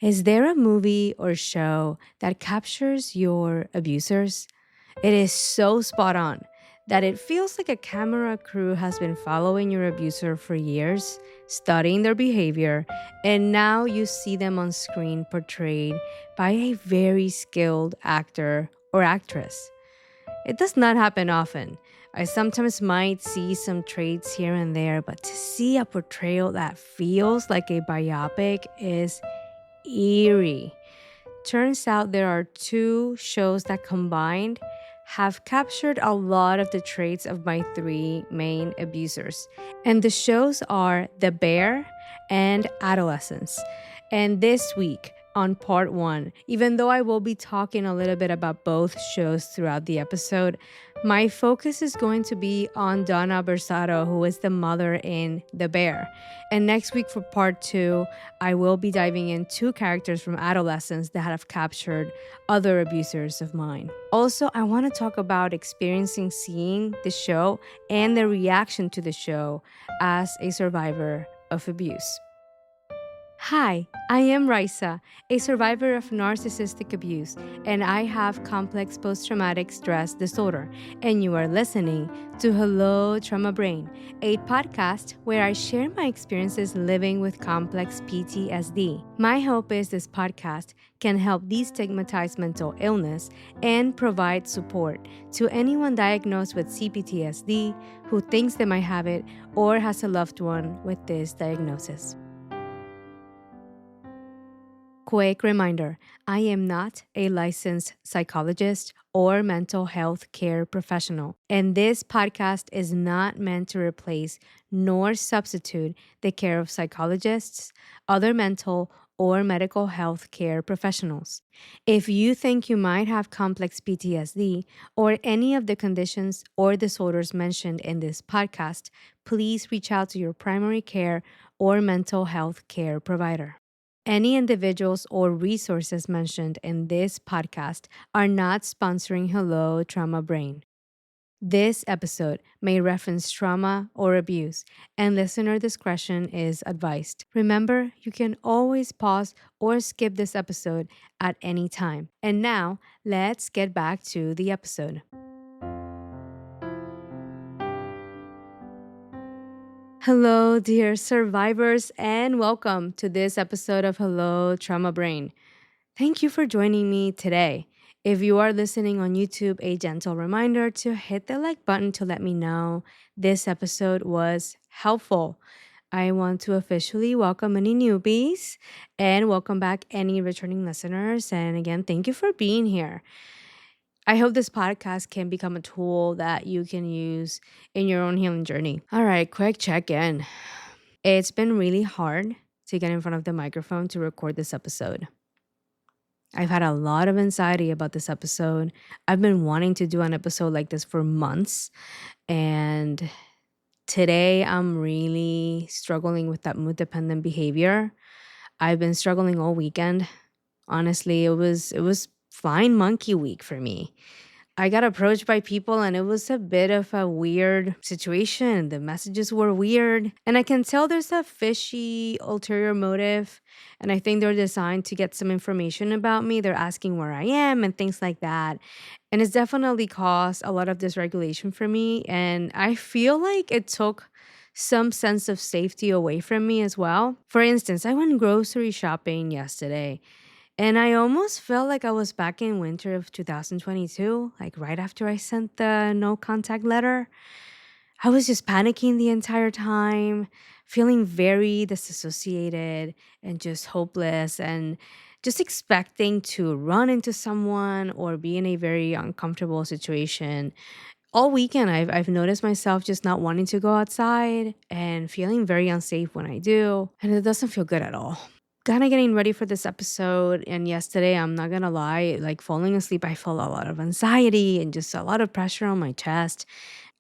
Is there a movie or show that captures your abusers? It is so spot on that it feels like a camera crew has been following your abuser for years, studying their behavior, and now you see them on screen portrayed by a very skilled actor or actress. It does not happen often. I sometimes might see some traits here and there, but to see a portrayal that feels like a biopic is eerie. Turns out there are two shows that combined have captured a lot of the traits of my three main abusers. And the shows are The Bear and Adolescence. And this week on part one, even though I will be talking a little bit about both shows throughout the episode, my focus is going to be on Donna Berzatto, who is the mother in The Bear. And next week for part two, I will be diving in two characters from Adolescence that have captured other abusers of mine. Also, I want to talk about experiencing seeing the show and the reaction to the show as a survivor of abuse. Hi, I am Raysa, a survivor of narcissistic abuse, and I have complex post-traumatic stress disorder, and you are listening to Hello Trauma Brain, a podcast where I share my experiences living with complex PTSD. My hope is this podcast can help destigmatize mental illness and provide support to anyone diagnosed with C-PTSD who thinks they might have it or has a loved one with this diagnosis. Quick reminder, I am not a licensed psychologist or mental health care professional, and this podcast is not meant to replace nor substitute the care of psychologists, other mental or medical health care professionals. If you think you might have complex PTSD or any of the conditions or disorders mentioned in this podcast, please reach out to your primary care or mental health care provider. Any individuals or resources mentioned in this podcast are not sponsoring Hello Trauma Brain. This episode may reference trauma or abuse, and listener discretion is advised. Remember, you can always pause or skip this episode at any time. And now, let's get back to the episode. Hello, dear survivors, and welcome to this episode of Hello Trauma Brain. Thank you for joining me today. If you are listening on YouTube, a gentle reminder to hit the like button to let me know this episode was helpful. I want to officially welcome any newbies and welcome back any returning listeners. And again, thank you for being here. I hope this podcast can become a tool that you can use in your own healing journey. All right, quick check-in. It's been really hard to get in front of the microphone to record this episode. I've had a lot of anxiety about this episode. I've been wanting to do an episode like this for months. And today I'm really struggling with that mood-dependent behavior. I've been struggling all weekend. Honestly, it was flying monkey week for me. I got approached by people and it was a bit of a weird situation. The messages were weird. And I can tell there's a fishy ulterior motive. And I think they're designed to get some information about me. They're asking where I am and things like that. And it's definitely caused a lot of dysregulation for me. And I feel like it took some sense of safety away from me as well. For instance, I went grocery shopping yesterday. And I almost felt like I was back in winter of 2022, like right after I sent the no contact letter. I was just panicking the entire time, feeling very disassociated and just hopeless and just expecting to run into someone or be in a very uncomfortable situation. All weekend, I've noticed myself just not wanting to go outside and feeling very unsafe when I do. And it doesn't feel good at all. Kind of getting ready for this episode, and yesterday, I'm not gonna lie, like falling asleep, I felt a lot of anxiety and just a lot of pressure on my chest.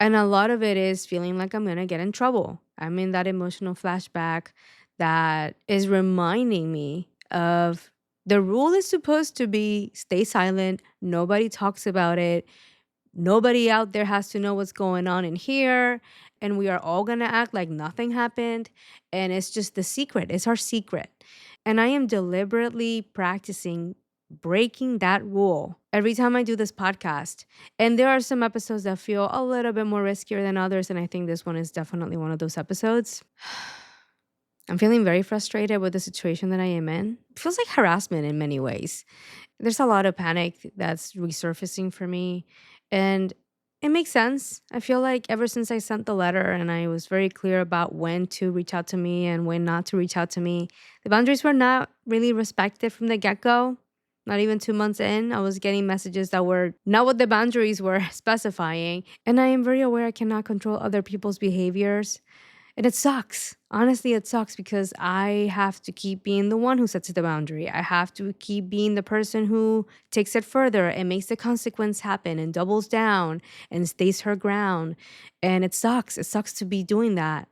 And a lot of it is feeling like I'm gonna get in trouble. I'm in that emotional flashback that is reminding me of the rule is supposed to be stay silent, nobody talks about it, nobody out there has to know what's going on in here, and we are all gonna act like nothing happened, and it's just the secret, it's our secret. And I am deliberately practicing breaking that rule every time I do this podcast. And there are some episodes that feel a little bit more riskier than others. And I think this one is definitely one of those episodes. I'm feeling very frustrated with the situation that I am in. It feels like harassment in many ways. There's a lot of panic that's resurfacing for me. And it makes sense. I feel like ever since I sent the letter and I was very clear about when to reach out to me and when not to reach out to me, the boundaries were not really respected from the get go. Not even 2 months in, I was getting messages that were not what the boundaries were specifying. And I am very aware I cannot control other people's behaviors. And it sucks. Honestly, it sucks because I have to keep being the one who sets the boundary. I have to keep being the person who takes it further and makes the consequence happen and doubles down and stays her ground. And it sucks. It sucks to be doing that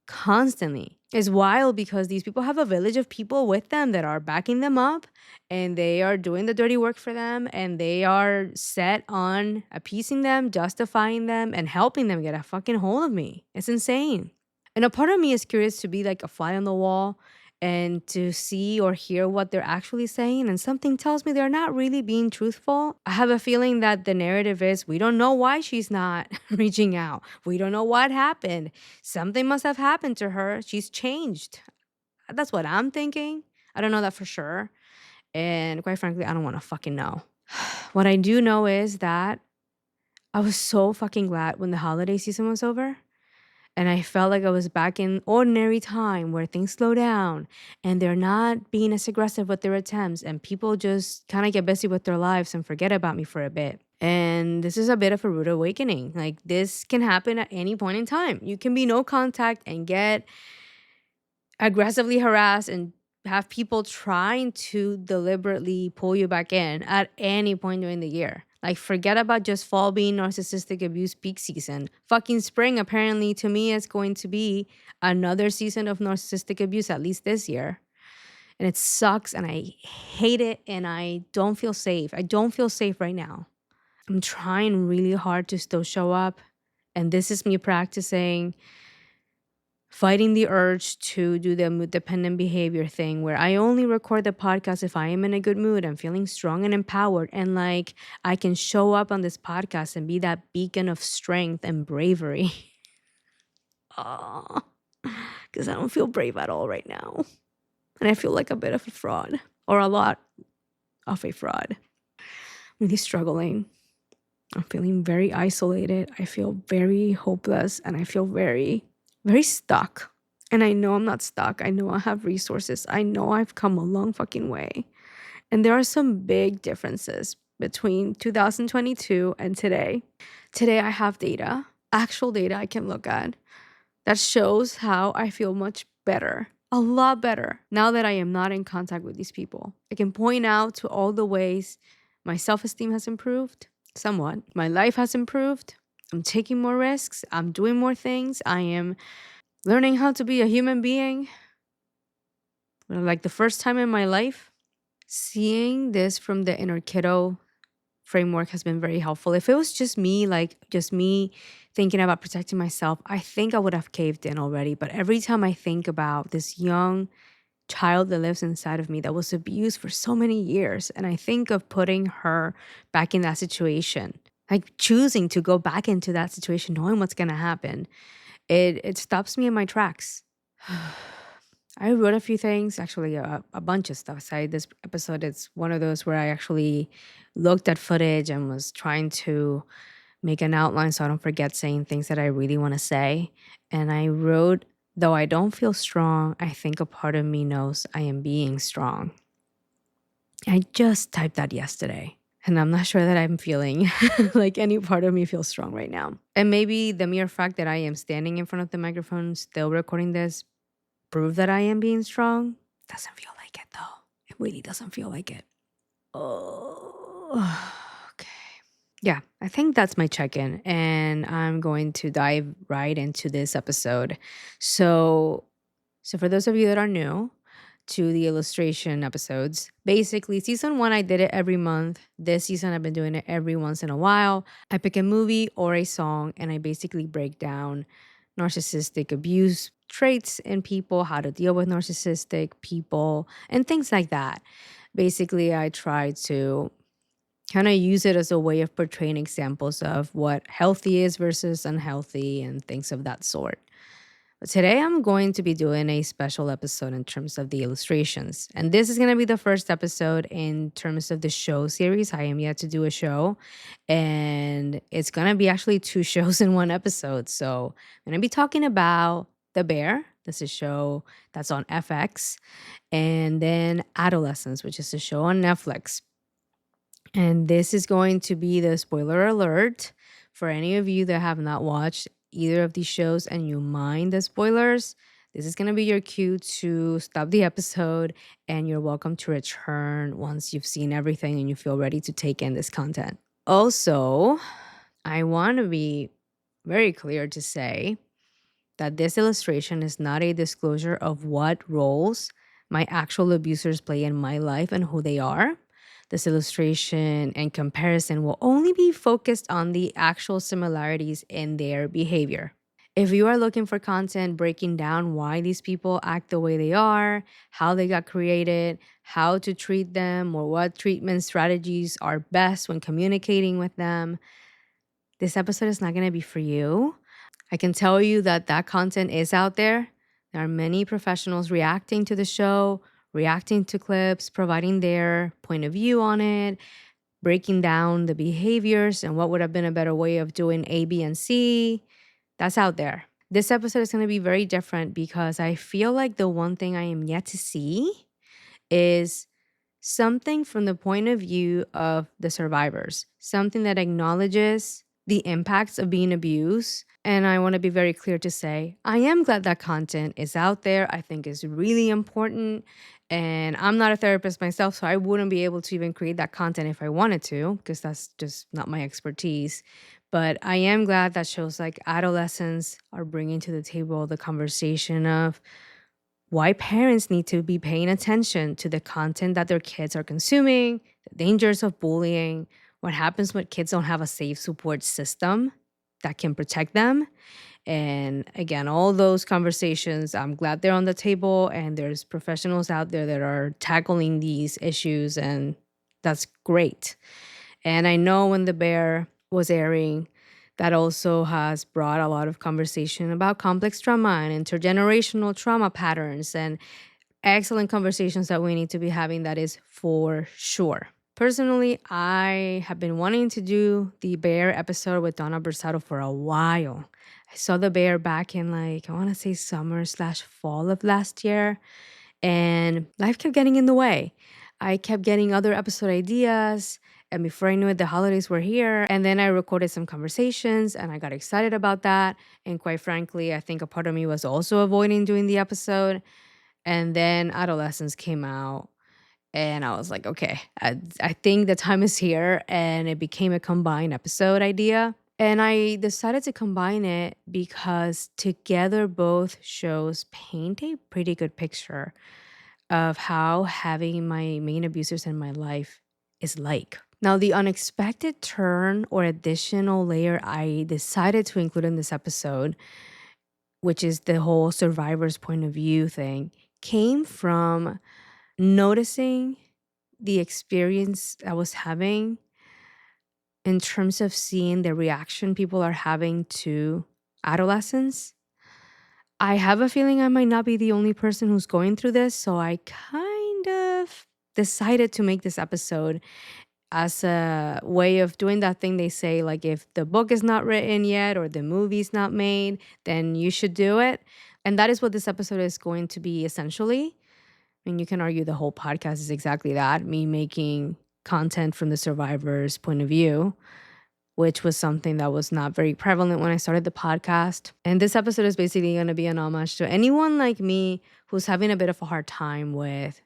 constantly. It's wild because these people have a village of people with them that are backing them up and they are doing the dirty work for them and they are set on appeasing them, justifying them, and helping them get a fucking hold of me. It's insane. And a part of me is curious to be like a fly on the wall and to see or hear what they're actually saying. And something tells me they're not really being truthful. I have a feeling that the narrative is we don't know why she's not reaching out. We don't know what happened. Something must have happened to her. She's changed. That's what I'm thinking. I don't know that for sure. And quite frankly, I don't want to fucking know. What I do know is that I was so fucking glad when the holiday season was over. And I felt like I was back in ordinary time where things slow down and they're not being as aggressive with their attempts and people just kind of get busy with their lives and forget about me for a bit. And this is a bit of a rude awakening. Like this can happen at any point in time. You can be no contact and get aggressively harassed and have people trying to deliberately pull you back in at any point during the year. Like, forget about just fall being narcissistic abuse peak season. Fucking spring, apparently, to me, is going to be another season of narcissistic abuse, at least this year. And it sucks and I hate it and I don't feel safe. I don't feel safe right now. I'm trying really hard to still show up. And this is me practicing fighting the urge to do the mood dependent behavior thing where I only record the podcast if I am in a good mood. I'm feeling strong and empowered. And like I can show up on this podcast and be that beacon of strength and bravery. Because I don't feel brave at all right now. And I feel like a bit of a fraud or a lot of a fraud. I'm really struggling. I'm feeling very isolated. I feel very hopeless and I feel very stuck. And I know I'm not stuck. I know I have resources. I know I've come a long fucking way. And there are some big differences between 2022 and today. Today I have data, actual data I can look at that shows how I feel much better, a lot better now that I am not in contact with these people. I can point out to all the ways my self-esteem has improved somewhat. My life has improved. I'm taking more risks. I'm doing more things. I am learning how to be a human being. Like the first time in my life, seeing this from the inner kiddo framework has been very helpful. If it was just me, like just me thinking about protecting myself, I think I would have caved in already. But every time I think about this young child that lives inside of me that was abused for so many years, and I think of putting her back in that situation, like choosing to go back into that situation, knowing what's going to happen, it stops me in my tracks. I wrote a few things, actually a bunch of stuff. Aside this episode, it's one of those where I actually looked at footage and was trying to make an outline so I don't forget saying things that I really want to say. And I wrote, though I don't feel strong, I think a part of me knows I am being strong. I just typed that yesterday. And I'm not sure that I'm feeling like any part of me feels strong right now. And maybe the mere fact that I am standing in front of the microphone, still recording this, prove that I am being strong. Doesn't feel like it though. It really doesn't feel like it. Oh, okay. Yeah, I think that's my check-in. And I'm going to dive right into this episode. So for those of you that are new to the illustration episodes, basically season 1, I did it every month. This season, I've been doing it every once in a while. I pick a movie or a song and I basically break down narcissistic abuse traits in people, how to deal with narcissistic people, and things like that. Basically, I try to kind of use it as a way of portraying examples of what healthy is versus unhealthy and things of that sort. But today I'm going to be doing a special episode in terms of the illustrations. And this is going to be the first episode in terms of the show series. I am yet to do a show, and it's going to be actually two shows in one episode. So I'm going to be talking about The Bear. This is a show that's on FX, and then Adolescence, which is a show on Netflix. And this is going to be the spoiler alert for any of you that have not watched either of these shows and you mind the spoilers. This is going to be your cue to stop the episode, and you're welcome to return once you've seen everything and you feel ready to take in this content. Also, I want to be very clear to say that this illustration is not a disclosure of what roles my actual abusers play in my life and who they are. This illustration and comparison will only be focused on the actual similarities in their behavior. If you are looking for content breaking down why these people act the way they are, how they got created, how to treat them, or what treatment strategies are best when communicating with them, this episode is not going to be for you. I can tell you that that content is out there. There are many professionals reacting to the show, reacting to clips, providing their point of view on it, breaking down the behaviors and what would have been a better way of doing A, B, and C. That's out there. This episode is going to be very different because I feel like the one thing I am yet to see is something from the point of view of the survivors, something that acknowledges the impacts of being abused. And I want to be very clear to say, I am glad that content is out there. I think it's really important. And I'm not a therapist myself, so I wouldn't be able to even create that content if I wanted to, because that's just not my expertise. But I am glad that shows like Adolescence are bringing to the table the conversation of why parents need to be paying attention to the content that their kids are consuming, the dangers of bullying, what happens when kids don't have a safe support system that can protect them. And again, all those conversations, I'm glad they're on the table, and there's professionals out there that are tackling these issues, and that's great. And I know when The Bear was airing, that also has brought a lot of conversation about complex trauma and intergenerational trauma patterns, and excellent conversations that we need to be having, that is for sure. Personally, I have been wanting to do the Bear episode with Donna Berzatto for a while. I saw The Bear back in I want to say summer/fall of last year, and life kept getting in the way. I kept getting other episode ideas, and before I knew it, the holidays were here. And then I recorded some conversations, and I got excited about that. And quite frankly, I think a part of me was also avoiding doing the episode. And then Adolescence came out, and I was like, okay, I think the time is here. And it became a combined episode idea. And I decided to combine it because together both shows paint a pretty good picture of how having my main abusers in my life is like. Now, the unexpected turn or additional layer I decided to include in this episode, which is the whole survivor's point of view thing, came from noticing the experience I was having in terms of seeing the reaction people are having to adolescence. I have a feeling I might not be the only person who's going through this, so I kind of decided to make this episode as a way of doing that thing they say, like if the book is not written yet or the movie's not made, then you should do it. And that is what this episode is going to be essentially. I mean, you can argue the whole podcast is exactly that, me making content from the survivor's point of view, which was something that was not very prevalent when I started the podcast. And this episode is basically going to be an homage to anyone like me who's having a bit of a hard time with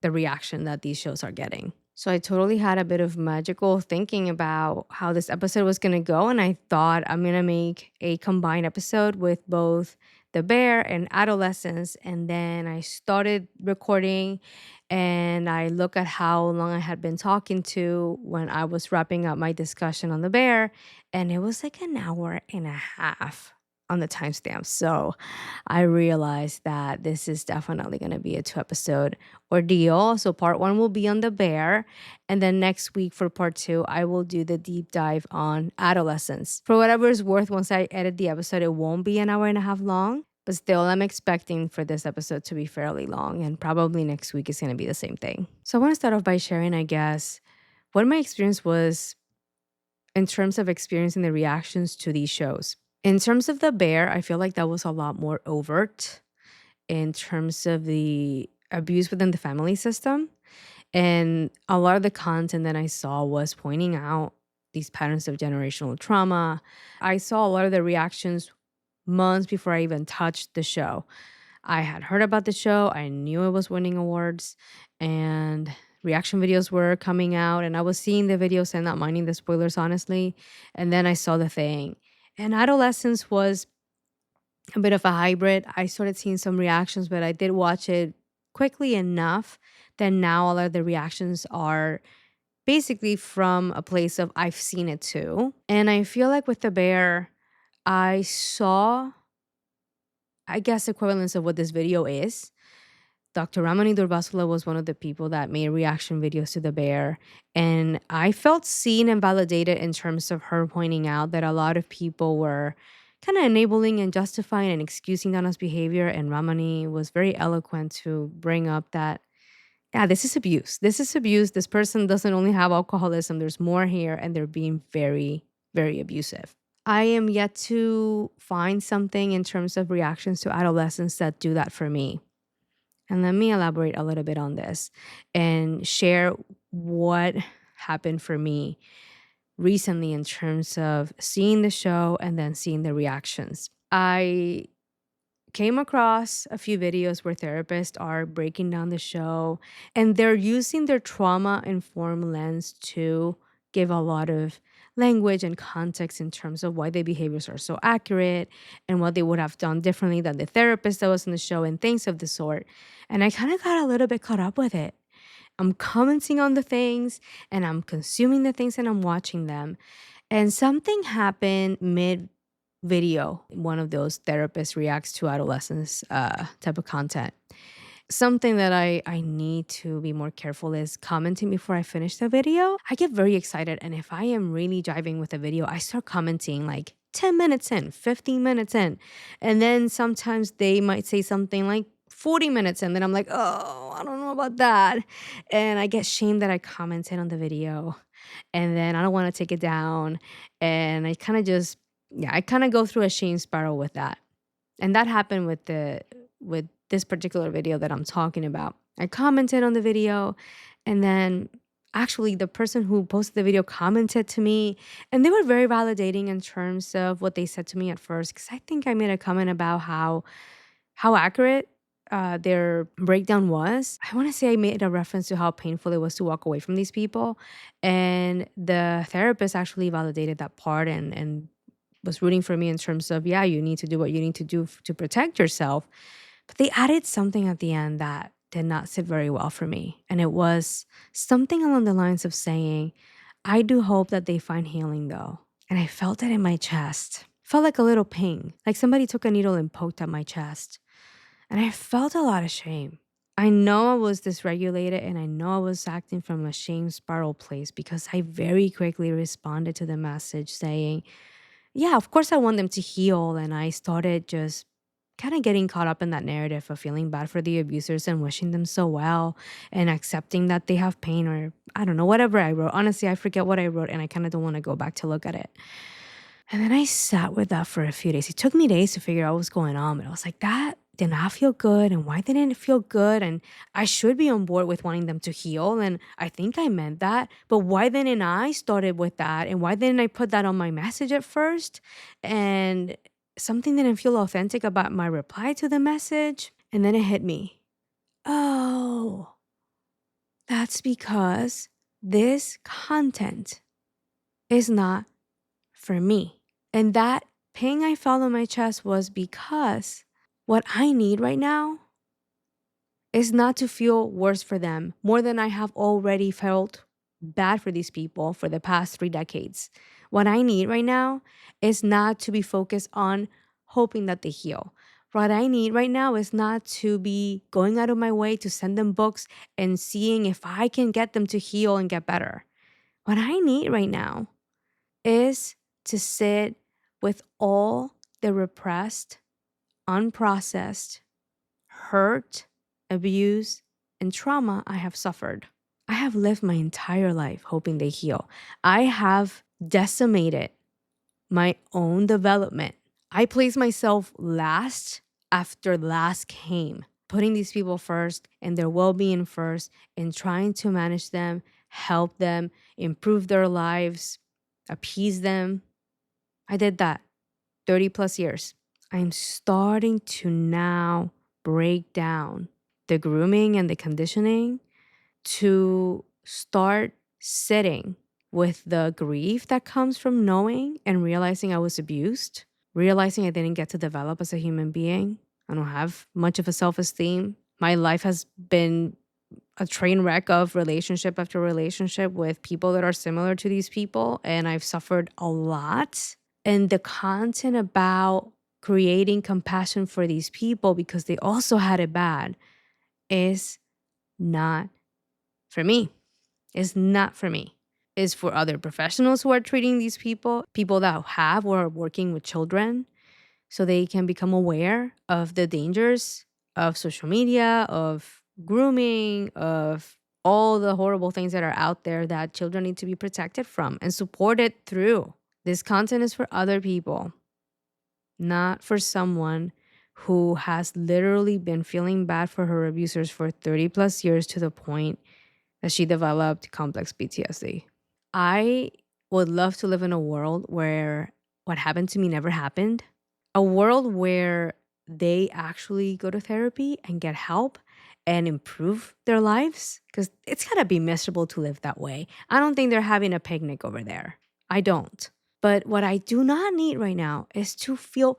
the reaction that these shows are getting. So I totally had a bit of magical thinking about how this episode was going to go. And I thought I'm going to make a combined episode with both The Bear and Adolescence. And then I started recording, and I look at how long I had been talking to when I was wrapping up my discussion on The Bear. And it was like an hour and a half. on the timestamp. So I realized that this is definitely going to be a 2 episode ordeal. So part one will be on the bear. And then next week for part two, I will do the deep dive on adolescence. For whatever it's worth, once I edit the episode, it won't be an hour and a half long. But still, I'm expecting for this episode to be fairly long. And probably next week is going to be the same thing. So I want to start off by sharing, I guess, what my experience was in terms of experiencing the reactions to these shows. In terms of the bear, I feel like that was a lot more overt in terms of the abuse within the family system. And a lot of the content that I saw was pointing out these patterns of generational trauma. I saw a lot of the reactions months before I even touched the show. I had heard about the show, I knew it was winning awards, and reaction videos were coming out, and I was seeing the videos and not minding the spoilers, honestly. And then I saw the thing. And Adolescence was a bit of a hybrid. I started seeing some reactions, but I did watch it quickly enough that now a lot of the reactions are basically from a place of I've seen it too. And I feel like with the bear, I saw, I guess, equivalence of what this video is. Dr. Ramani Durvasula was one of the people that made reaction videos to the bear. And I felt seen and validated in terms of her pointing out that a lot of people were kind of enabling and justifying and excusing Donna's behavior. And Ramani was very eloquent to bring up that, yeah, this is abuse. This is abuse. This person doesn't only have alcoholism, there's more here, and they're being very, very abusive. I am yet to find something in terms of reactions to adolescents that do that for me. And let me elaborate a little bit on this and share what happened for me recently in terms of seeing the show and then seeing the reactions. I came across a few videos where therapists are breaking down the show and they're using their trauma-informed lens to give a lot of language and context in terms of why their behaviors are so accurate and what they would have done differently than the therapist that was in the show and things of the sort. And I kind of got a little bit caught up with it. I'm commenting on the things and I'm consuming the things and I'm watching them. And something happened mid video. One of those therapists reacts to adolescence type of content. Something that I need to be more careful is commenting before I finish the video. I get very excited, and if I am really jiving with a video, I start commenting like 10 minutes in, 15 minutes in. And then sometimes they might say something like 40 minutes in, then I'm like, oh, I don't know about that. And I get shamed that I commented on the video. And then I don't want to take it down. And I kind of just, yeah, I kind of go through a shame spiral with that. And that happened with this particular video that I'm talking about. I commented on the video, and then actually the person who posted the video commented to me, and they were very validating in terms of what they said to me at first, because I think I made a comment about how accurate their breakdown was. I want to say I made a reference to how painful it was to walk away from these people, and the therapist actually validated that part and was rooting for me in terms of, yeah, you need to do what you need to do to protect yourself. But they added something at the end that did not sit very well for me. And it was something along the lines of saying, I do hope that they find healing though. And I felt it in my chest. Felt like a little ping, like somebody took a needle and poked at my chest. And I felt a lot of shame. I know I was dysregulated and I know I was acting from a shame spiral place because I very quickly responded to the message saying, yeah, of course I want them to heal. And I started just kind of getting caught up in that narrative of feeling bad for the abusers and wishing them so well and accepting that they have pain, or I don't know, whatever I wrote. Honestly, I forget what I wrote and I kind of don't want to go back to look at it. And then I sat with that for a few days. It took me days to figure out what was going on, but I was like, that did not feel good. And why didn't it feel good? And I should be on board with wanting them to heal. And I think I meant that. But why didn't I started with that? And why didn't I put that on my message at first? And something didn't feel authentic about my reply to the message. And then it hit me. Oh, that's because this content is not for me. And that ping I felt on my chest was because what I need right now is not to feel worse for them more than I have already felt bad for these people for the past 3 decades. What I need right now is not to be focused on hoping that they heal. What I need right now is not to be going out of my way to send them books and seeing if I can get them to heal and get better. What I need right now is to sit with all the repressed, unprocessed hurt, abuse, and trauma I have suffered. I have lived my entire life hoping they heal. I have decimated my own development. I placed myself last after last came, putting these people first and their well being first, and trying to manage them, help them, improve their lives, appease them. I did that 30 plus years. I'm starting to now break down the grooming and the conditioning to start sitting with the grief that comes from knowing and realizing I was abused, realizing I didn't get to develop as a human being. I don't have much of a self-esteem. My life has been a train wreck of relationship after relationship with people that are similar to these people, and I've suffered a lot. And the content about creating compassion for these people because they also had it bad is not for me. It's not for me. It's for other professionals who are treating these people that have or are working with children, so they can become aware of the dangers of social media, of grooming, of all the horrible things that are out there that children need to be protected from and supported through. This content is for other people, not for someone who has literally been feeling bad for her abusers for 30 plus years to the point that she developed complex PTSD. I would love to live in a world where what happened to me never happened, a world where they actually go to therapy and get help and improve their lives, because it's gotta be miserable to live that way. I don't think they're having a picnic over there. I don't. But what I do not need right now is to feel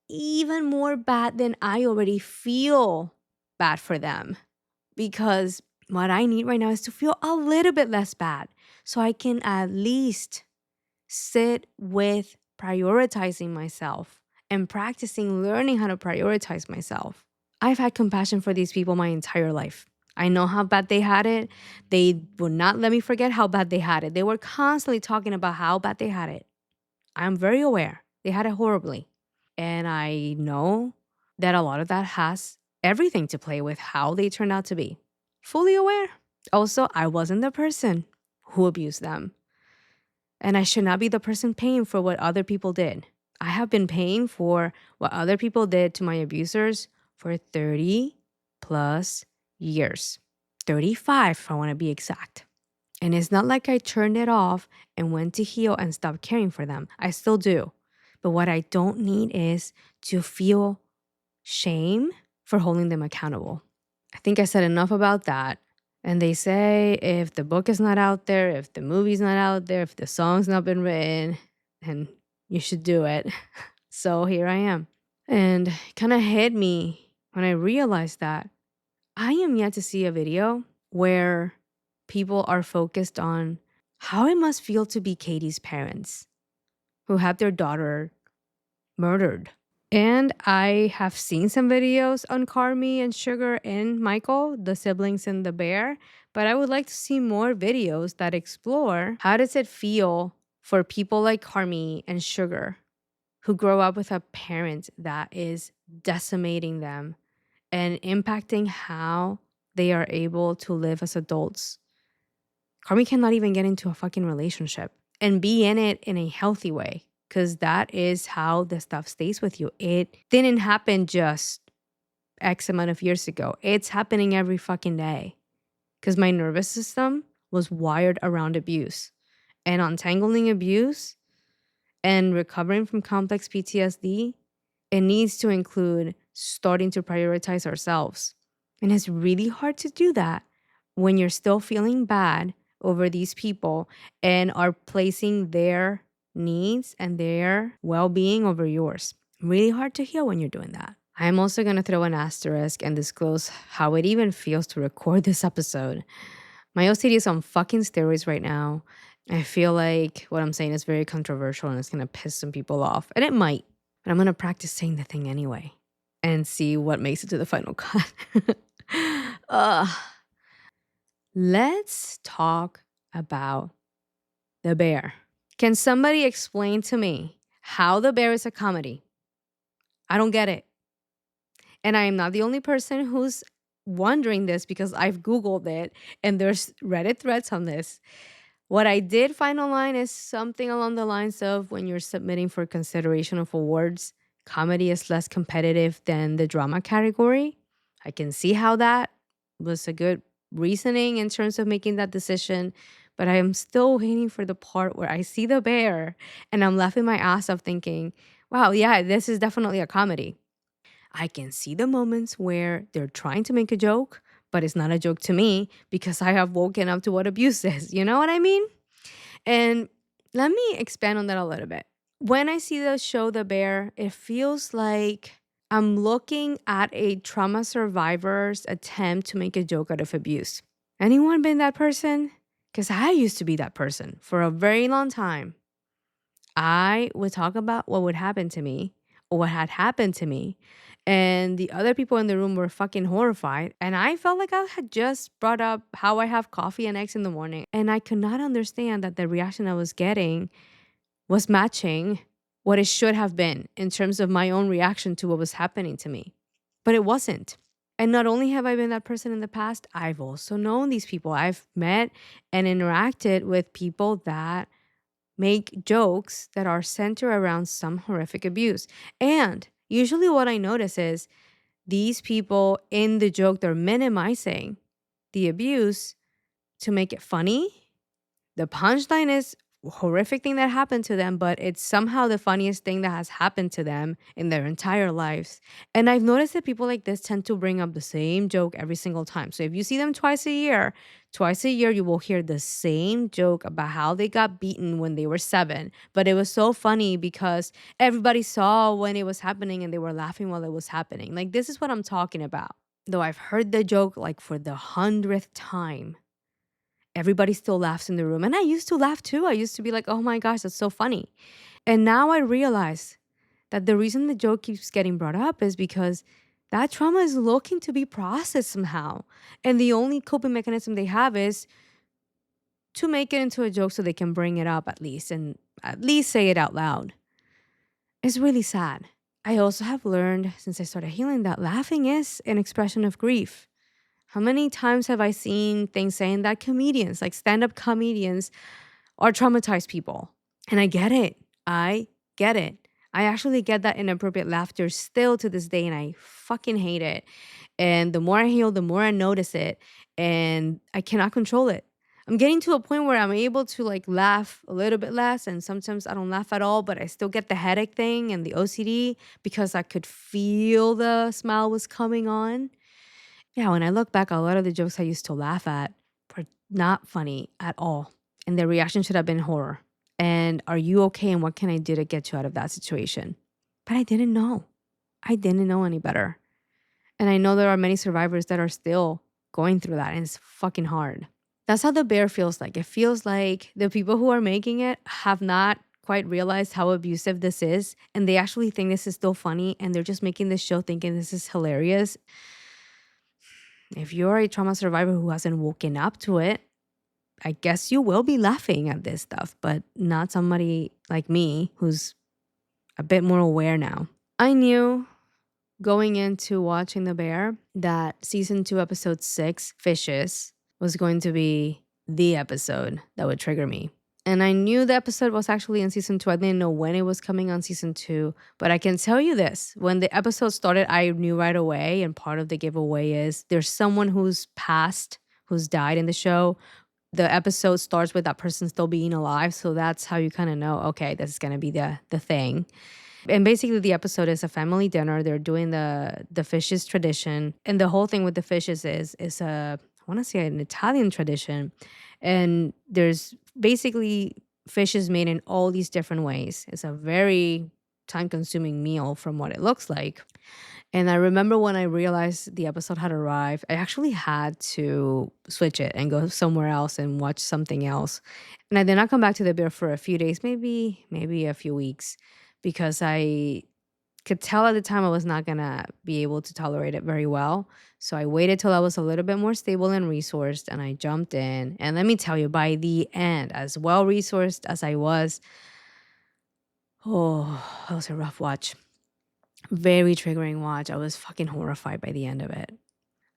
even more bad than I already feel bad for them. Because what I need right now is to feel a little bit less bad so I can at least sit with prioritizing myself and practicing learning how to prioritize myself. I've had compassion for these people my entire life. I know how bad they had it. They would not let me forget how bad they had it. They were constantly talking about how bad they had it. I'm very aware they had it horribly. And I know that a lot of that has everything to play with how they turned out to be. Fully aware. Also, I wasn't the person who abused them. And I should not be the person paying for what other people did. I have been paying for what other people did to my abusers for 30 plus years. 35, if I want to be exact. And it's not like I turned it off and went to heal and stopped caring for them. I still do. But what I don't need is to feel shame for holding them accountable. I think I said enough about that. And they say if the book is not out there, if the movie's not out there, if the song's not been written, then you should do it. So here I am. And it kind of hit me when I realized that I am yet to see a video where people are focused on how it must feel to be Katie's parents who had their daughter murdered. And I have seen some videos on Carmi and Sugar and Michael, the siblings in the bear, but I would like to see more videos that explore how does it feel for people like Carmi and Sugar who grow up with a parent that is decimating them and impacting how they are able to live as adults. Carmi cannot even get into a fucking relationship and be in it in a healthy way, because that is how the stuff stays with you. It didn't happen just X amount of years ago. It's happening every fucking day because my nervous system was wired around abuse, and untangling abuse and recovering from complex PTSD, it needs to include starting to prioritize ourselves. And it's really hard to do that when you're still feeling bad over these people and are placing their needs and their well-being over yours. Really hard to heal when you're doing that. I'm also going to throw an asterisk and disclose how it even feels to record this episode. My OCD is on fucking steroids right now. I feel like what I'm saying is very controversial and it's going to piss some people off. And it might. But I'm going to practice saying the thing anyway and see what makes it to the final cut. uh, let's talk about the Bear. Can somebody explain to me how the Bear is a comedy? I don't get it. And I am not the only person who's wondering this because I've Googled it and there's Reddit threads on this. What I did find online is something along the lines of when you're submitting for consideration of awards, comedy is less competitive than the drama category. I can see how that was a good reasoning in terms of making that decision, but I am still waiting for the part where I see the Bear and I'm laughing my ass off thinking, wow, yeah, this is definitely a comedy. I can see the moments where they're trying to make a joke, but it's not a joke to me because I have woken up to what abuse is. You know what I mean? And let me expand on that a little bit. When I see the show The Bear, it feels like I'm looking at a trauma survivor's attempt to make a joke out of abuse. Anyone been that person? Because I used to be that person for a very long time. I would talk about what would happen to me or what had happened to me. And the other people in the room were fucking horrified. And I felt like I had just brought up how I have coffee and eggs in the morning. And I could not understand that the reaction I was getting was matching what it should have been in terms of my own reaction to what was happening to me. But it wasn't. And not only have I been that person in the past, I've also known these people. I've met and interacted with people that make jokes that are centered around some horrific abuse. And usually what I notice is these people in the joke, they're minimizing the abuse to make it funny. The punchline is a horrific thing that happened to them, but it's somehow the funniest thing that has happened to them in their entire lives. And I've noticed that people like this tend to bring up the same joke every single time. So if you see them twice a year you will hear the same joke about how they got beaten when they were 7. But it was so funny because everybody saw when it was happening and they were laughing while it was happening. Like, this is what I'm talking about. Though I've heard the joke like for the 100th time, everybody still laughs in the room. And I used to laugh too. I used to be like, oh my gosh, that's so funny. And now I realize that the reason the joke keeps getting brought up is because that trauma is looking to be processed somehow. And the only coping mechanism they have is to make it into a joke so they can bring it up at least and at least say it out loud. It's really sad. I also have learned since I started healing that laughing is an expression of grief. How many times have I seen things saying that comedians, like stand-up comedians, are traumatized people? And I get it. I get it. I actually get that inappropriate laughter still to this day, and I fucking hate it. And the more I heal, the more I notice it, and I cannot control it. I'm getting to a point where I'm able to like laugh a little bit less, and sometimes I don't laugh at all, but I still get the headache thing and the OCD because I could feel the smile was coming on. Yeah, when I look back, a lot of the jokes I used to laugh at were not funny at all. And the reaction should have been horror. And are you okay? And what can I do to get you out of that situation? But I didn't know. I didn't know any better. And I know there are many survivors that are still going through that. And it's fucking hard. That's how the Bear feels like. It feels like the people who are making it have not quite realized how abusive this is. And they actually think this is still funny. And they're just making this show thinking this is hilarious. If you're a trauma survivor who hasn't woken up to it, I guess you will be laughing at this stuff, but not somebody like me who's a bit more aware now. I knew going into watching The Bear that season 2, episode 6, Fishes, was going to be the episode that would trigger me. And I knew the episode was actually in season 2. I didn't know when it was coming on season 2. But I can tell you this. When the episode started, I knew right away. And part of the giveaway is there's someone who's passed, who's died in the show. The episode starts with that person still being alive. So that's how you kind of know, okay, this is going to be the thing. And basically the episode is a family dinner. They're doing the fishes tradition. And the whole thing with the fishes is I want to say an Italian tradition. And there's basically fishes made in all these different ways. It's a very time-consuming meal from what it looks like. And I remember when I realized the episode had arrived, I actually had to switch it and go somewhere else and watch something else. And I did not come back to The Bear for a few days, maybe a few weeks, because I could tell at the time I was not gonna be able to tolerate it very well. So I waited till I was a little bit more stable and resourced, and I jumped in. And let me tell you, by the end, as well resourced as I was, oh, that was a rough watch. Very triggering watch. I was fucking horrified by the end of it.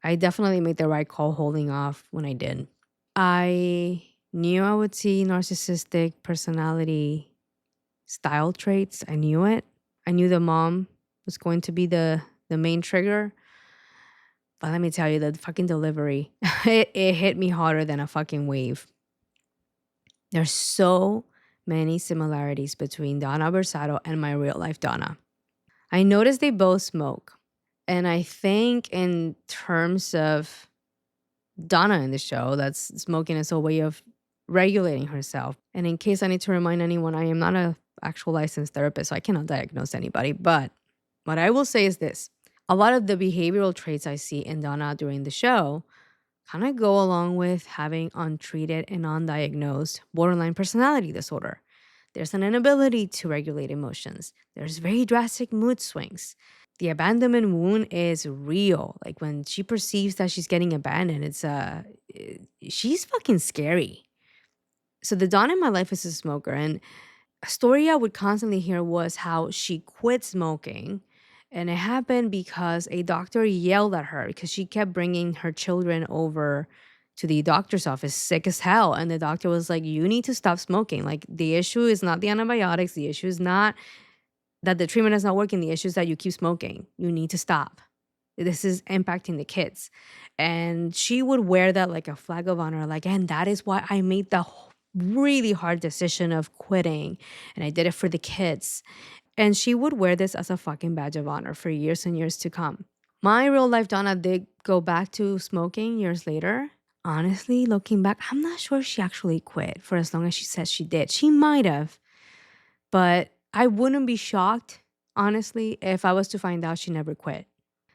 I definitely made the right call holding off when I did. I knew I would see narcissistic personality style traits. I knew it. I knew the mom was going to be the main trigger. But let me tell you, the fucking delivery, it hit me harder than a fucking wave. There's so many similarities between Donna Berzatto and my real life Donna. I noticed they both smoke. And I think in terms of Donna in the show, that's smoking is a way of regulating herself. And in case I need to remind anyone, I am not a actual licensed therapist, so I cannot diagnose anybody. But what I will say is this. A lot of the behavioral traits I see in Donna during the show kind of go along with having untreated and undiagnosed borderline personality disorder. There's an inability to regulate emotions. There's very drastic mood swings. The abandonment wound is real. Like when she perceives that she's getting abandoned, she's fucking scary. So the Dawn in my life is a smoker, and a story I would constantly hear was how she quit smoking. And it happened because a doctor yelled at her because she kept bringing her children over to the doctor's office sick as hell. And the doctor was like, you need to stop smoking. Like, the issue is not the antibiotics. The issue is not that the treatment is not working. The issue is that you keep smoking. You need to stop. This is impacting the kids. And she would wear that like a flag of honor. Like, and that is why I made the really hard decision of quitting. And I did it for the kids. And she would wear this as a fucking badge of honor for years and years to come. My real life Donna did go back to smoking years later. Honestly, looking back, I'm not sure she actually quit for as long as she says she did. She might have. But I wouldn't be shocked, honestly, if I was to find out she never quit.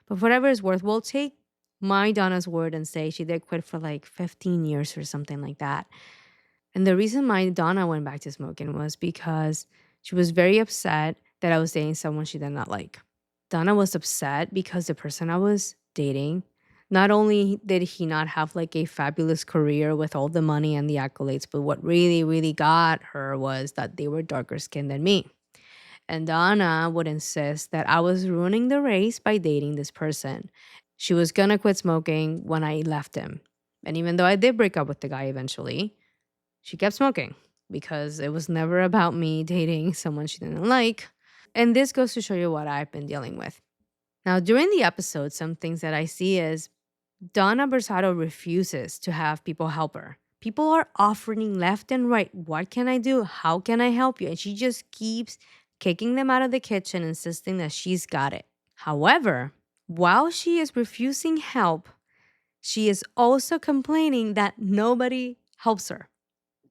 But for whatever it's worth, we'll take my Donna's word and say she did quit for like 15 years or something like that. And the reason my Donna went back to smoking was because she was very upset that I was dating someone she did not like. Donna was upset because the person I was dating, not only did he not have like a fabulous career with all the money and the accolades, but what really, really got her was that they were darker skinned than me. And Donna would insist that I was ruining the race by dating this person. She was gonna quit smoking when I left him. And even though I did break up with the guy eventually, she kept smoking because it was never about me dating someone she didn't like. And this goes to show you what I've been dealing with. Now, during the episode, some things that I see is Donna Berzatto refuses to have people help her. People are offering left and right. What can I do? How can I help you? And she just keeps kicking them out of the kitchen, insisting that she's got it. However, while she is refusing help, she is also complaining that nobody helps her.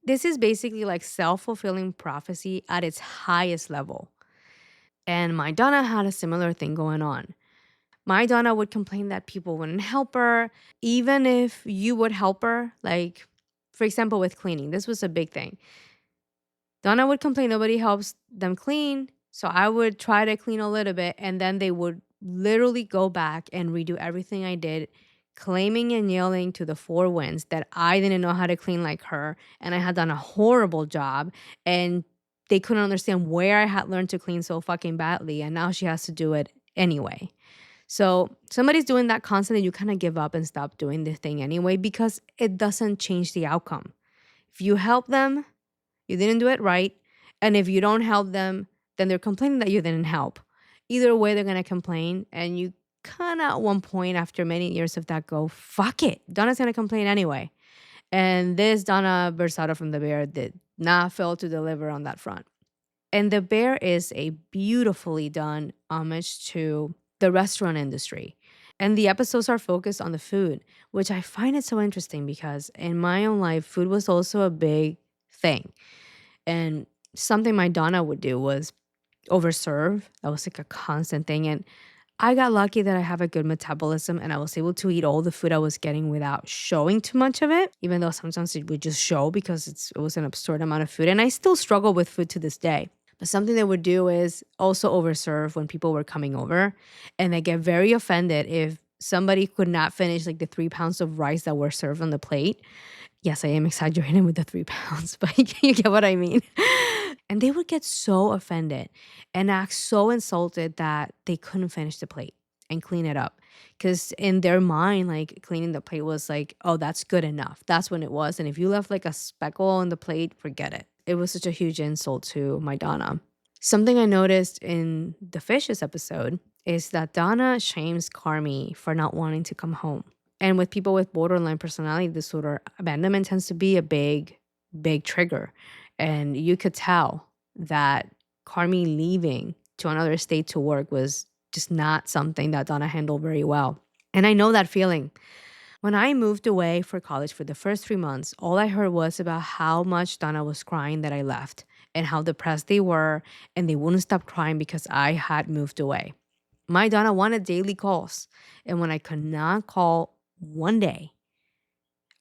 This is basically like self-fulfilling prophecy at its highest level. And my Donna had a similar thing going on. My Donna would complain that people wouldn't help her, even if you would help her. Like, for example, with cleaning, this was a big thing. Donna would complain nobody helps them clean. So I would try to clean a little bit, and then they would literally go back and redo everything I did, claiming and yelling to the four winds that I didn't know how to clean like her, and I had done a horrible job, and they couldn't understand where I had learned to clean so fucking badly, and now she has to do it anyway. So somebody's doing that constantly, you kind of give up and stop doing the thing anyway because it doesn't change the outcome. If you help them, you didn't do it right. And if you don't help them, then they're complaining that you didn't help. Either way, they're going to complain. And you kind of at one point after many years of that go, fuck it. Donna's going to complain anyway. And this Donna Berzatto from The Bear did not fail to deliver on that front. And The Bear is a beautifully done homage to the restaurant industry. And the episodes are focused on the food, which I find it so interesting because in my own life, food was also a big thing. And something my Donna would do was overserve. That was like a constant thing. And I got lucky that I have a good metabolism and I was able to eat all the food I was getting without showing too much of it, even though sometimes it would just show because it was an absurd amount of food. And I still struggle with food to this day. But something they would do is also overserve when people were coming over. And they get very offended if somebody could not finish like the 3 pounds of rice that were served on the plate. Yes, I am exaggerating with the 3 pounds, but you get what I mean. And they would get so offended and act so insulted that they couldn't finish the plate and clean it up. Because in their mind, like cleaning the plate was like, oh, that's good enough. That's when it was. And if you left like a speckle on the plate, forget it. It was such a huge insult to my Donna. Something I noticed in the Fishes episode is that Donna shames Carmi for not wanting to come home. And with people with borderline personality disorder, abandonment tends to be a big trigger. And you could tell that Carmi leaving to another state to work was just not something that Donna handled very well. And I know that feeling. When I moved away for college for the first 3 months, all I heard was about how much Donna was crying that I left and how depressed they were, and they wouldn't stop crying because I had moved away. My Donna wanted daily calls, and when I could not call one day,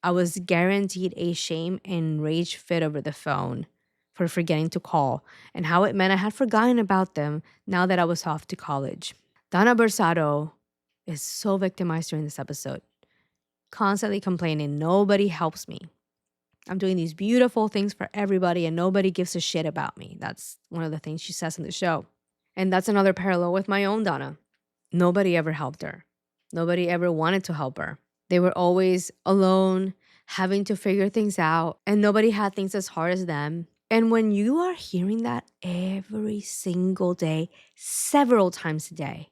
I was guaranteed a shame and rage fit over the phone for forgetting to call, and how it meant I had forgotten about them now that I was off to college. Donna Berzatto is so victimized during this episode, constantly complaining, nobody helps me. I'm doing these beautiful things for everybody and nobody gives a shit about me. That's one of the things she says in the show. And that's another parallel with my own Donna. Nobody ever helped her. Nobody ever wanted to help her. They were always alone, having to figure things out, and nobody had things as hard as them. And when you are hearing that every single day, several times a day,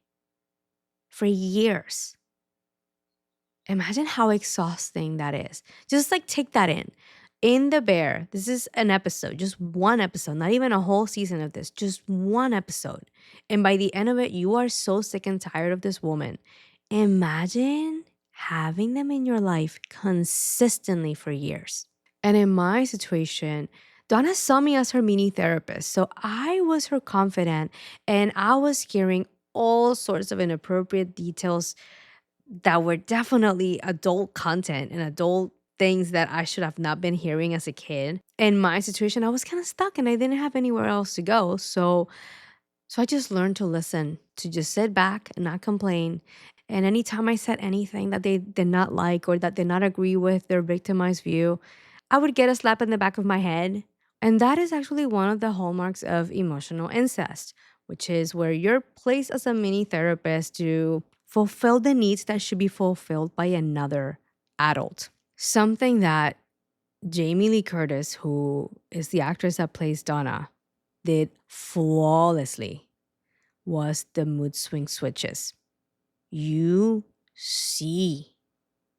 for years, imagine how exhausting that is. Just like take that in. In The Bear, this is an episode, just one episode, not even a whole season of this, just one episode. And by the end of it, you are so sick and tired of this woman. Imagine having them in your life consistently for years. And in my situation, Donna saw me as her mini therapist. So I was her confidant and I was hearing all sorts of inappropriate details that were definitely adult content and adult things that I should have not been hearing as a kid. In my situation, I was kind of stuck and I didn't have anywhere else to go. So I just learned to listen, to just sit back and not complain. And anytime I said anything that they did not like or that did not agree with their victimized view, I would get a slap in the back of my head. And that is actually one of the hallmarks of emotional incest, which is where you're placed as a mini therapist to fulfill the needs that should be fulfilled by another adult. Something that Jamie Lee Curtis, who is the actress that plays Donna, did flawlessly was the mood swing switches. You see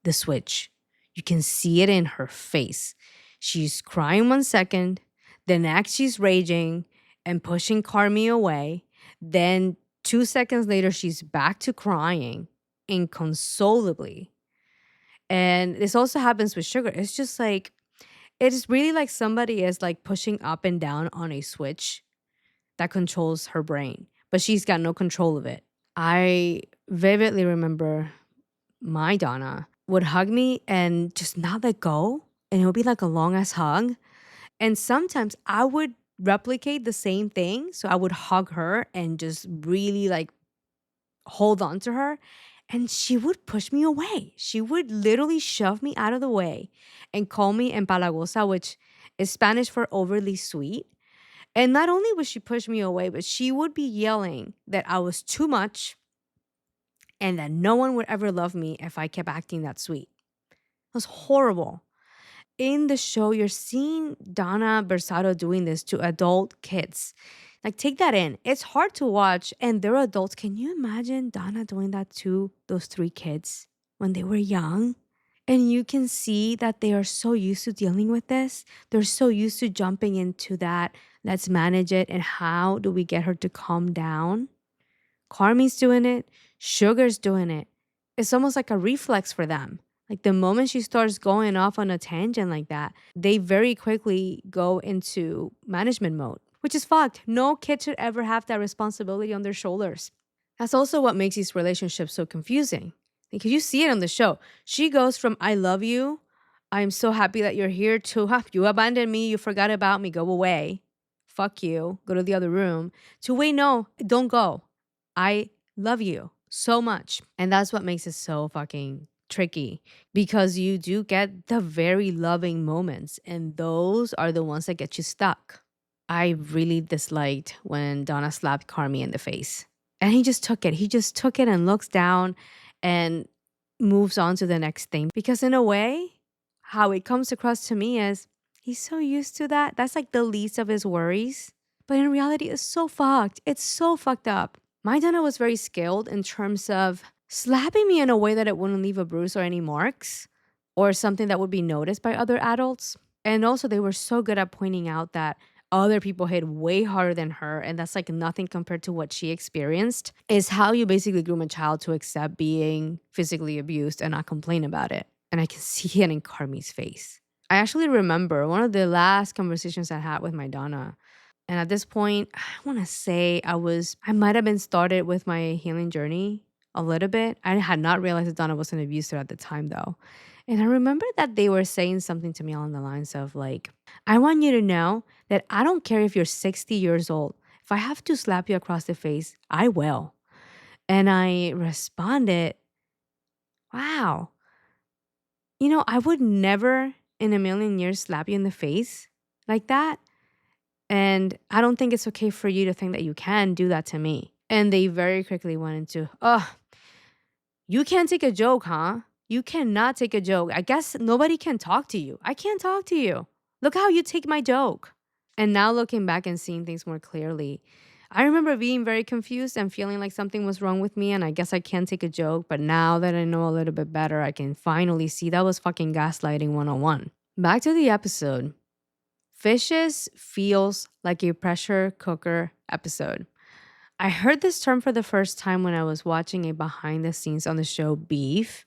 the switch. You can see it in her face. She's crying 1 second, the next she's raging and pushing Carmi away. Then 2 seconds later, she's back to crying inconsolably. And this also happens with Sugar. It's just like, it's really like somebody is like pushing up and down on a switch that controls her brain, but she's got no control of it. I vividly remember my Donna would hug me and just not let go. And it would be like a long ass hug. And sometimes I would replicate the same thing. So I would hug her and just really like hold on to her. And she would push me away. She would literally shove me out of the way and call me empalagosa, which is Spanish for overly sweet. And not only would she push me away, but she would be yelling that I was too much and that no one would ever love me if I kept acting that sweet. It was horrible. In the show, you're seeing Donna Berzatto doing this to adult kids. Like, take that in. It's hard to watch, and they're adults. Can you imagine Donna doing that to those 3 kids when they were young? And you can see that they are so used to dealing with this. They're so used to jumping into that. Let's manage it. And how do we get her to calm down? Carmi's doing it. Sugar's doing it. It's almost like a reflex for them. Like the moment she starts going off on a tangent like that, they very quickly go into management mode, which is fucked. No kid should ever have that responsibility on their shoulders. That's also what makes these relationships so confusing. Because you see it on the show. She goes from I love you, I'm so happy that you're here, to you abandoned me, you forgot about me, go away. fuck you, go to the other room, to wait, no, don't go. I love you so much. And that's what makes it so fucking tricky, because you do get the very loving moments, and those are the ones that get you stuck. I really disliked when Donna slapped Carmi in the face. And he just took it. He just took it and looks down and moves on to the next thing. Because in a way, how it comes across to me is he's so used to that. That's like the least of his worries. But in reality, it's so fucked. It's so fucked up. My Donna was very skilled in terms of slapping me in a way that it wouldn't leave a bruise or any marks or something that would be noticed by other adults. And also, they were so good at pointing out that other people hit way harder than her, and that's like nothing compared to what she experienced, is how you basically groom a child to accept being physically abused and not complain about it. And I can see it in Carmi's face. I actually remember one of the last conversations I had with my Donna. And at this point, I want to say I might have been started with my healing journey a little bit. I had not realized that Donna was an abuser at the time, though. And I remember that they were saying something to me along the lines of like, I want you to know that I don't care if you're 60 years old. If I have to slap you across the face, I will. And I responded, wow, I would never in a million years slap you in the face like that. And I don't think it's okay for you to think that you can do that to me. And they very quickly went into, oh, you can't take a joke, huh? You cannot take a joke. I guess nobody can talk to you. I can't talk to you. Look how you take my joke. And now looking back and seeing things more clearly, I remember being very confused and feeling like something was wrong with me, and I guess I can't take a joke. But now that I know a little bit better, I can finally see that was fucking gaslighting 101. Back to the episode. Fishes feels like a pressure cooker episode. I heard this term for the first time when I was watching a behind the scenes on the show Beef,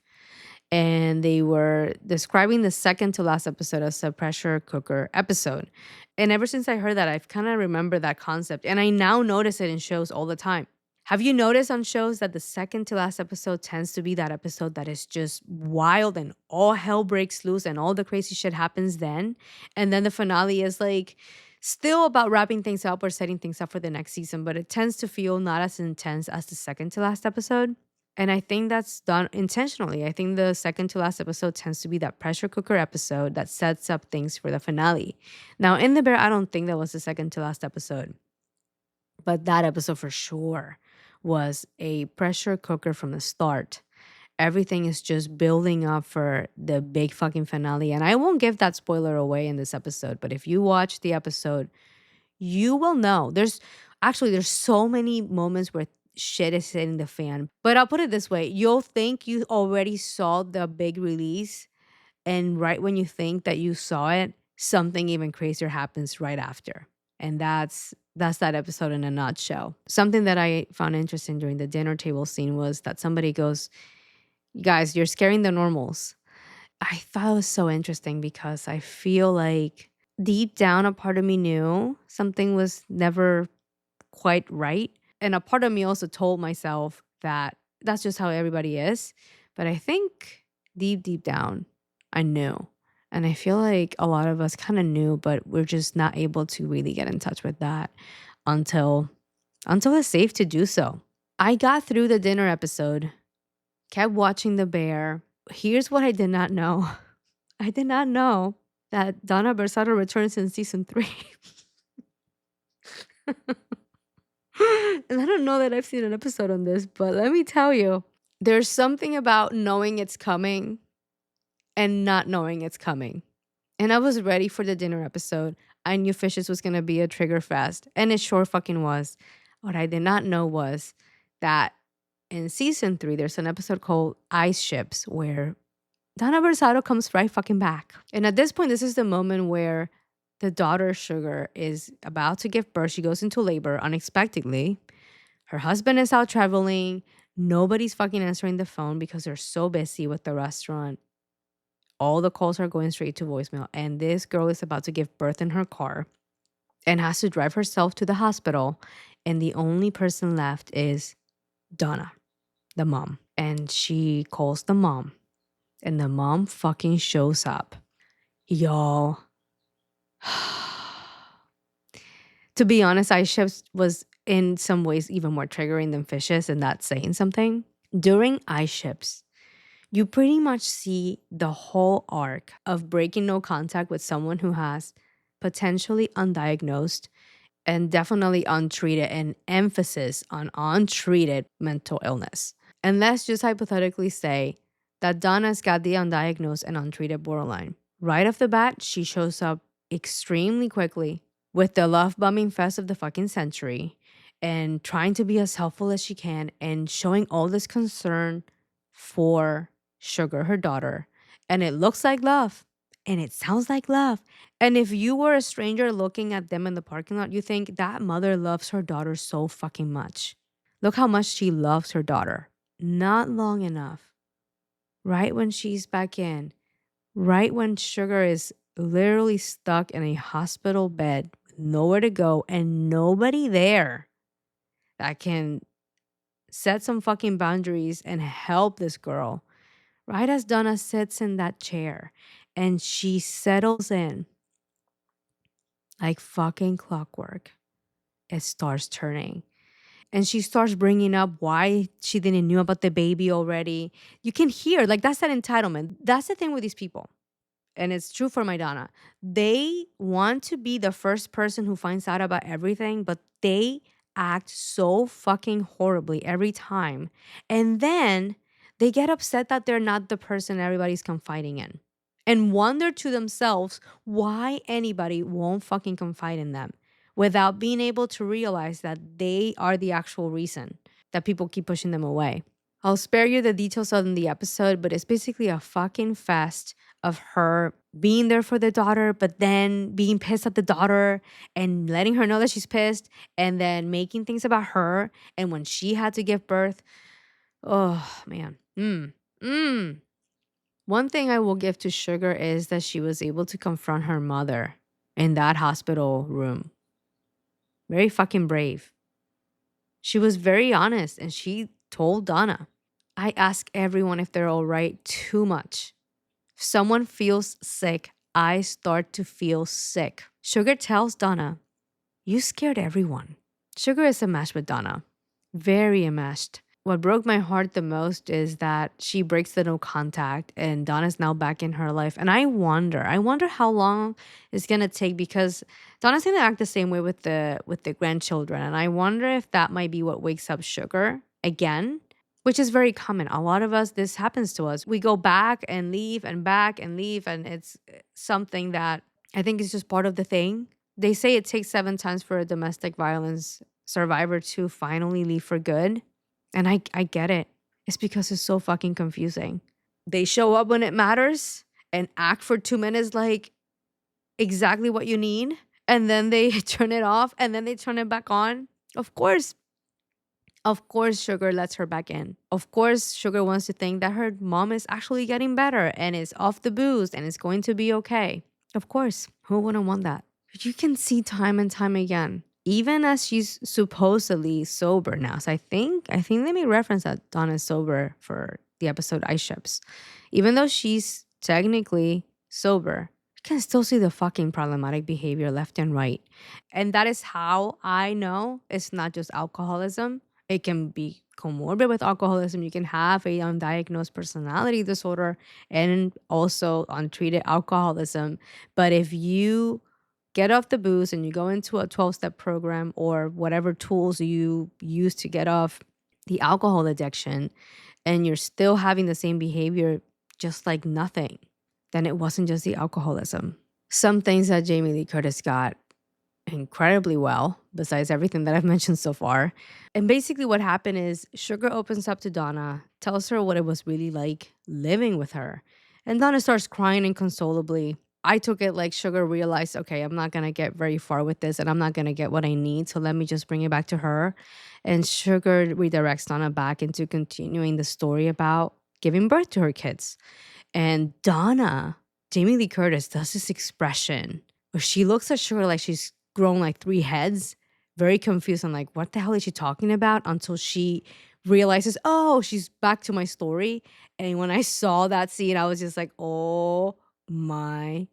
and they were describing the second to last episode as a pressure cooker episode. And ever since I heard that, I've kind of remembered that concept, and I now notice it in shows all the time. Have you noticed on shows that the second to last episode tends to be that episode that is just wild and all hell breaks loose and all the crazy shit happens then? And then the finale is like still about wrapping things up or setting things up for the next season, but it tends to feel not as intense as the second to last episode. And I think that's done intentionally. I think the second to last episode tends to be that pressure cooker episode that sets up things for the finale. Now, in The Bear, I don't think that was the second to last episode, but that episode for sure was a pressure cooker from the start. Everything is just building up for the big fucking finale. And I won't give that spoiler away in this episode, but if you watch the episode, you will know. There's so many moments where shit is hitting the fan. But I'll put it this way, you'll think you already saw the big release, and right when you think that you saw it, something even crazier happens right after. And that's that episode in a nutshell. Something that I found interesting during the dinner table scene was that somebody goes, guys, you're scaring the normals. I thought it was so interesting because I feel like deep down, a part of me knew something was never quite right. And a part of me also told myself that that's just how everybody is. But I think deep down, I knew. And I feel like a lot of us kind of knew, but we're just not able to really get in touch with that until it's safe to do so. I got through the dinner episode, kept watching The Bear. Here's what I did not know. I did not know that Donna Berzatto returns in season 3. And I don't know that I've seen an episode on this, but let me tell you, there's something about knowing it's coming and not knowing it's coming. And I was ready for the dinner episode. I knew Fishes was going to be a trigger fest, and it sure fucking was. What I did not know was that in season 3, there's an episode called Ice Ships where Donna Berzatto comes right fucking back. And at this point, this is the moment where the daughter, Sugar, is about to give birth. She goes into labor unexpectedly. Her husband is out traveling. Nobody's fucking answering the phone because they're so busy with the restaurant. All the calls are going straight to voicemail. And this girl is about to give birth in her car and has to drive herself to the hospital. And the only person left is Donna, the mom. And she calls the mom. And the mom fucking shows up. Y'all. To be honest, ice ships was in some ways even more triggering than fishes, and that's saying something. During ice ships, you pretty much see the whole arc of breaking no contact with someone who has potentially undiagnosed and definitely untreated, and emphasis on untreated mental illness. And let's just hypothetically say that Donna's got the undiagnosed and untreated borderline. Right off the bat, she shows up extremely quickly with the love bombing fest of the fucking century and trying to be as helpful as she can and showing all this concern for Sugar, her daughter. And it looks like love and it sounds like love. And if you were a stranger looking at them in the parking lot, you think that mother loves her daughter so fucking much. Look how much she loves her daughter. Not long enough. Right when she's back in, right when Sugar is literally stuck in a hospital bed, with nowhere to go and nobody there that can set some fucking boundaries and help this girl. Right as Donna sits in that chair and she settles in like fucking clockwork, it starts turning. And she starts bringing up why she didn't knew about the baby already. You can hear, like, that's that entitlement. That's the thing with these people. And it's true for my Donna. They want to be the first person who finds out about everything, but they act so fucking horribly every time. And then they get upset that they're not the person everybody's confiding in and wonder to themselves why anybody won't fucking confide in them without being able to realize that they are the actual reason that people keep pushing them away. I'll spare you the details on the episode, but it's basically a fucking fest of her being there for the daughter, but then being pissed at the daughter and letting her know that she's pissed and then making things about her. And when she had to give birth, oh man. One thing I will give to Sugar is that she was able to confront her mother in that hospital room. Very fucking brave. She was very honest and she told Donna, I ask everyone if they're all right too much. If someone feels sick, I start to feel sick. Sugar tells Donna, you scared everyone. Sugar is enmeshed with Donna. Very enmeshed. What broke my heart the most is that she breaks the no contact and Donna's now back in her life. And I wonder how long it's gonna take because Donna's gonna act the same way with the grandchildren. And I wonder if that might be what wakes up Sugar again, which is very common. A lot of us, this happens to us. We go back and leave and back and leave. And it's something that I think is just part of the thing. They say it takes 7 times for a domestic violence survivor to finally leave for good. And I get it. It's because it's so fucking confusing. They show up when it matters and act for 2 minutes like exactly what you need. And then they turn it off and then they turn it back on. Of course, Sugar lets her back in. Of course, Sugar wants to think that her mom is actually getting better and is off the booze and is going to be okay. Of course, who wouldn't want that? But you can see time and time again, even as she's supposedly sober now. So I think they made reference that Donna's sober for the episode Ice Ships. Even though she's technically sober, you can still see the fucking problematic behavior left and right. And that is how I know it's not just alcoholism. It can be comorbid with alcoholism. You can have a undiagnosed personality disorder and also untreated alcoholism. But if you get off the booze and you go into a 12-step program or whatever tools you use to get off the alcohol addiction and you're still having the same behavior just like nothing, then it wasn't just the alcoholism. Some things that Jamie Lee Curtis got incredibly well, besides everything that I've mentioned so far. And basically what happened is Sugar opens up to Donna, tells her what it was really like living with her. And Donna starts crying inconsolably. I took it like Sugar realized, okay, I'm not going to get very far with this and I'm not going to get what I need. So let me just bring it back to her. And Sugar redirects Donna back into continuing the story about giving birth to her kids. And Donna, Jamie Lee Curtis, does this expression where she looks at Sugar like she's grown like 3 heads, very confused. I'm like, what the hell is she talking about? Until she realizes, oh, she's back to my story. And when I saw that scene, I was just like, oh my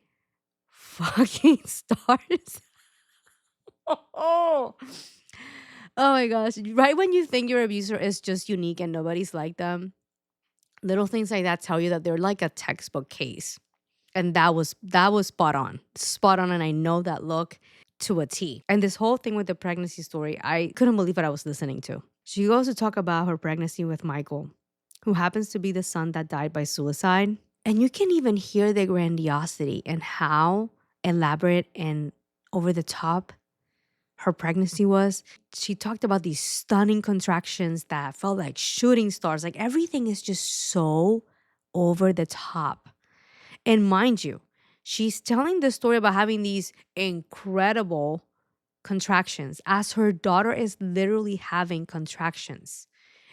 fucking stars. Oh my gosh. Right when you think your abuser is just unique and nobody's like them, little things like that tell you that they're like a textbook case. And that was spot on. Spot on, and I know that look to a T. And this whole thing with the pregnancy story, I couldn't believe what I was listening to. She goes to talk about her pregnancy with Michael, who happens to be the son that died by suicide. And you can even hear the grandiosity and how elaborate and over the top her pregnancy was. She talked about these stunning contractions that felt like shooting stars. Like everything is just so over the top. And mind you, she's telling the story about having these incredible contractions as her daughter is literally having contractions.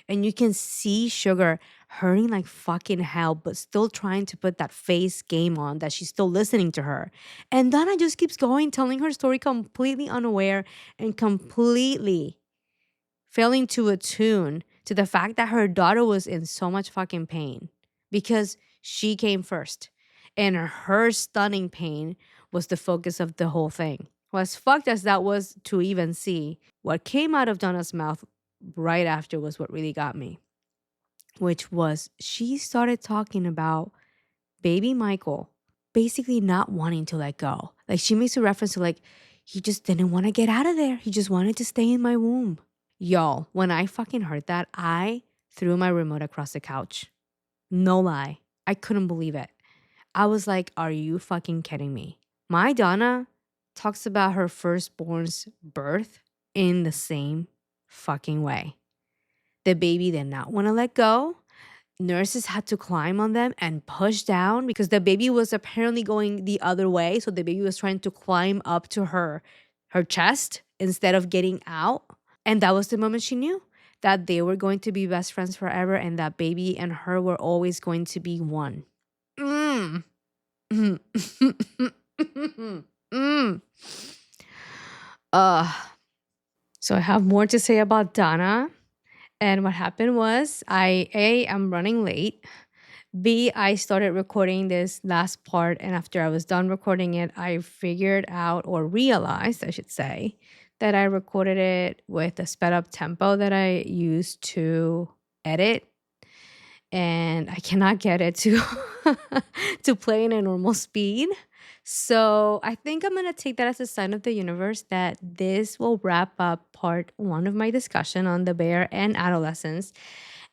And you can see Sugar hurting like fucking hell, but still trying to put that face game on that she's still listening to her. And Donna just keeps going, telling her story completely unaware and completely failing to attune to the fact that her daughter was in so much fucking pain because she came first. And her stunning pain was the focus of the whole thing. Well, as fucked as that was to even see, what came out of Donna's mouth right after was what really got me, which was she started talking about baby Michael basically not wanting to let go. Like she makes a reference to like, he just didn't want to get out of there. He just wanted to stay in my womb. Y'all, when I fucking heard that, I threw my remote across the couch. No lie. I couldn't believe it. I was like, are you fucking kidding me? My Donna talks about her firstborn's birth in the same fucking way. The baby did not want to let go. Nurses had to climb on them and push down because the baby was apparently going the other way. So the baby was trying to climb up to her chest instead of getting out. And that was the moment she knew that they were going to be best friends forever and that baby and her were always going to be one. Mm. Mm. So I have more to say about Donna. And what happened was I'm running late. B, I started recording this last part. And after I was done recording it, I figured out or realized, I should say, that I recorded it with a sped up tempo that I used to edit. And I cannot get it to to play in a normal speed. So I think I'm gonna take that as a sign of the universe that this will wrap up part one of my discussion on the Bear and Adolescence.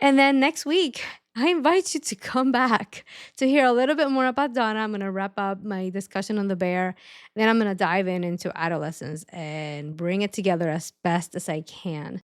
And then next week, I invite you to come back to hear a little bit more about Donna. I'm gonna wrap up my discussion on the Bear. Then I'm gonna dive into Adolescence and bring it together as best as I can.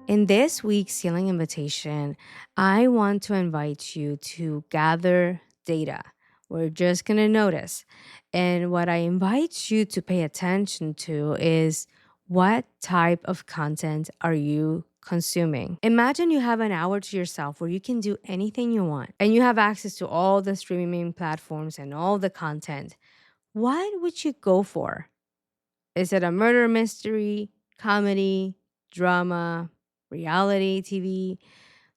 In this week's healing invitation, I want to invite you to gather data. We're just going to notice. And what I invite you to pay attention to is what type of content are you consuming? Imagine you have an hour to yourself where you can do anything you want and you have access to all the streaming platforms and all the content. What would you go for? Is it a murder mystery, comedy, drama, reality TV?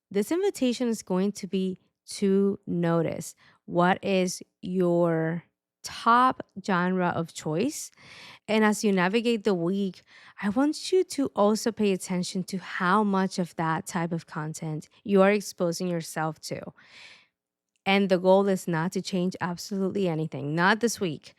This invitation is going to be to notice what is your top genre of choice. And as you navigate the week, I want you to also pay attention to how much of that type of content you are exposing yourself to. And the goal is not to change absolutely anything, not this week.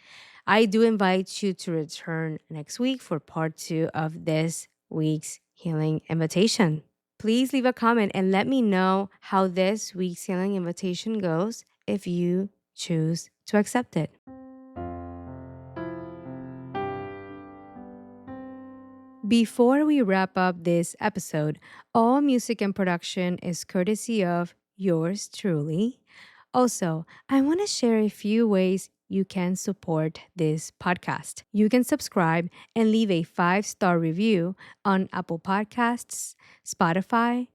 I do invite you to return next week for part two of this week's healing invitation. Please leave a comment and let me know how this week's healing invitation goes if you choose to accept it. Before we wrap up this episode, all music and production is courtesy of yours truly. Also, I want to share a few ways you can support this podcast. You can subscribe and leave a 5-star review on Apple Podcasts, Spotify,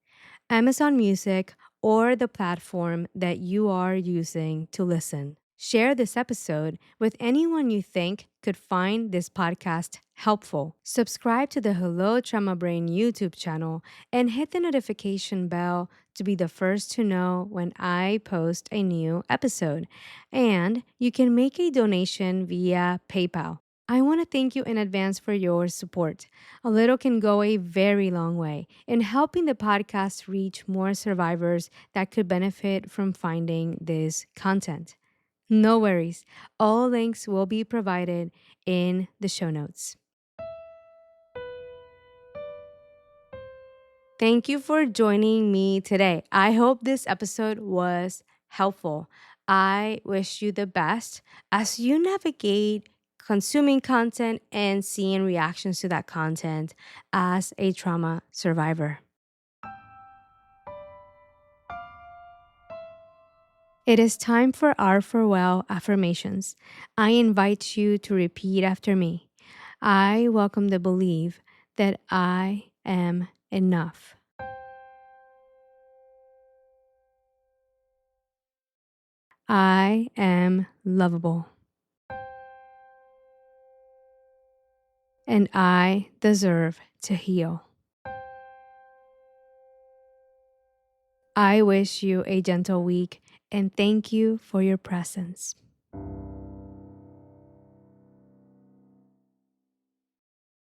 Amazon Music, or the platform that you are using to listen. Share this episode with anyone you think could find this podcast helpful. Subscribe to the Hello Trauma Brain YouTube channel and hit the notification bell to be the first to know when I post a new episode. And you can make a donation via PayPal. I want to thank you in advance for your support. A little can go a very long way in helping the podcast reach more survivors that could benefit from finding this content. No worries, all links will be provided in the show notes. Thank you for joining me today. I hope this episode was helpful. I wish you the best as you navigate consuming content and seeing reactions to that content as a trauma survivor. It is time for our farewell affirmations. I invite you to repeat after me. I welcome the belief that I am enough. I am lovable. And I deserve to heal. I wish you a gentle week and thank you for your presence.